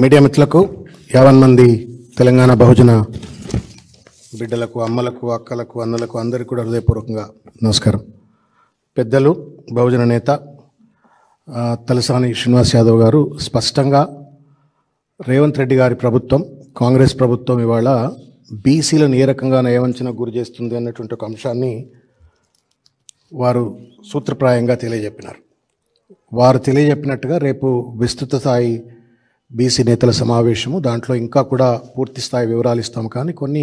Media మిత్రులకు 50 మంది తెలంగాణ బహుజన బిడ్డలకు అమ్మలకు అక్కలకు అన్నలకు అందరికీ కూడా హృదయపూర్వకంగా నమస్కారం. పెద్దలు బహుజన నేత తలసాని శ్రీనివాస్ యాదవ్ గారు స్పష్టంగా రేవంత్ రెడ్డి గారి ప్రభుత్వం కాంగ్రెస్ ప్రభుత్వం ఇవాళ బీసీలను ఏ రకంగా నయవంచనకు గురి చేస్తుంది అన్నటువంటి ఒక అంశాన్ని వారు సూత్రప్రాయంగా తెలియజెప్పినారు. వారు తెలియజెప్పినట్టుగా రేపు విస్తృత స్థాయి బీసీ నేతల సమావేశము, దాంట్లో ఇంకా కూడా పూర్తి స్థాయి వివరాలు ఇస్తాము. కానీ కొన్ని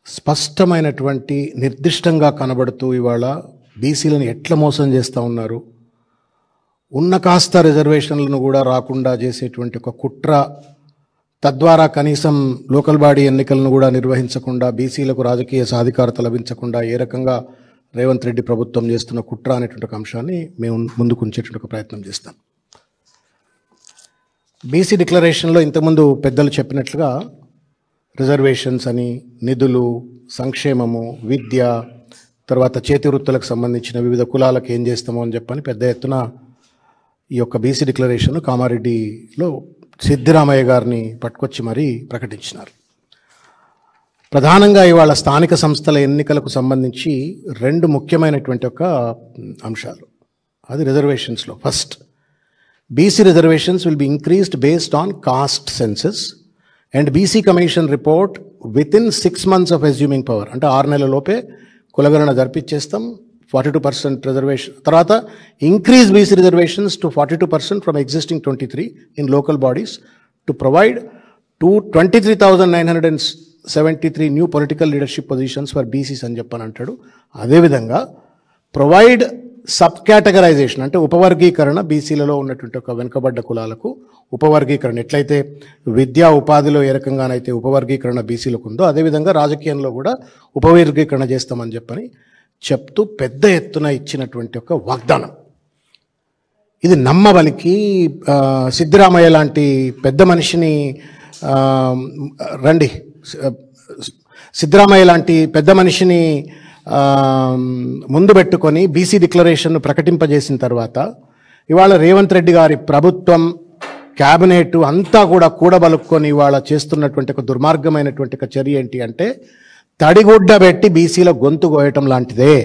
స్పష్టమైనటువంటి నిర్దిష్టంగా కనబడుతూ ఇవాళ బీసీలను ఎట్లా మోసం చేస్తూ ఉన్నారు, ఉన్న కాస్త రిజర్వేషన్లను కూడా రాకుండా చేసేటువంటి ఒక కుట్ర, తద్వారా కనీసం లోకల్ బాడీ ఎన్నికలను కూడా నిర్వహించకుండా బీసీలకు రాజకీయ సాధికారత లభించకుండా ఏ రకంగా రేవంత్ రెడ్డి ప్రభుత్వం చేస్తున్న కుట్ర అనేటువంటి ఒక అంశాన్ని మేము ముందుకు ఉంచేటువంటి ఒక ప్రయత్నం చేస్తాం. బీసీ డిక్లరేషన్లో ఇంతకుముందు పెద్దలు చెప్పినట్లుగా రిజర్వేషన్స్ అని, నిధులు, సంక్షేమము, విద్య, తర్వాత చేతి వృత్తులకు సంబంధించిన వివిధ కులాలకు ఏం చేస్తామో అని చెప్పని పెద్ద ఎత్తున ఈ యొక్క బీసీ డిక్లరేషన్ కామారెడ్డిలో సిద్ధిరామయ్య గారిని పట్టుకొచ్చి మరీ ప్రకటించినారు. ప్రధానంగా ఇవాళ స్థానిక సంస్థల ఎన్నికలకు సంబంధించి రెండు ముఖ్యమైనటువంటి ఒక అంశాలు, అది రిజర్వేషన్స్లో first, BC reservations will be increased based on caste census and BC commission report within 6 months of assuming power. అంటే 6 నెలల లోపే కులగణన జరిపించేస్తాం. 42% రిజర్వేషన్, తర్వాత increase BC reservations to 42% from existing 23 in local bodies to provide 23,973 new political leadership positions for BCs అని చెప్పని అంటాడు. అదేవిధంగా ప్రొవైడ్ సబ్ కేటగరైజేషన్, అంటే ఉపవర్గీకరణ, బీసీలలో ఉన్నటువంటి ఒక వెనుకబడ్డ కులాలకు ఉపవర్గీకరణ, ఎట్లయితే విద్యా ఉపాధిలో ఏ రకంగానైతే ఉపవర్గీకరణ బీసీలకు ఉందో అదేవిధంగా రాజకీయంలో కూడా ఉపవర్గీకరణ చేస్తామని చెప్పని చెప్తూ పెద్ద ఎత్తున ఇచ్చినటువంటి ఒక వాగ్దానం. ఇది నమ్మబలికి సిద్ధిరామయ్య లాంటి పెద్ద మనిషిని సిద్ధిరామయ్య లాంటి పెద్ద మనిషిని ముందు పెట్టుకొని బీసీ డిక్లరేషన్ను ప్రకటింపజేసిన తర్వాత ఇవాళ రేవంత్ రెడ్డి గారి ప్రభుత్వం, క్యాబినెట్ అంతా కూడా కూడబలుక్కొని ఇవాళ చేస్తున్నటువంటి ఒక దుర్మార్గమైనటువంటి ఒక చర్య ఏంటి అంటే తడిగుడ్డ పెట్టి బీసీల గొంతు కోయటం లాంటిదే.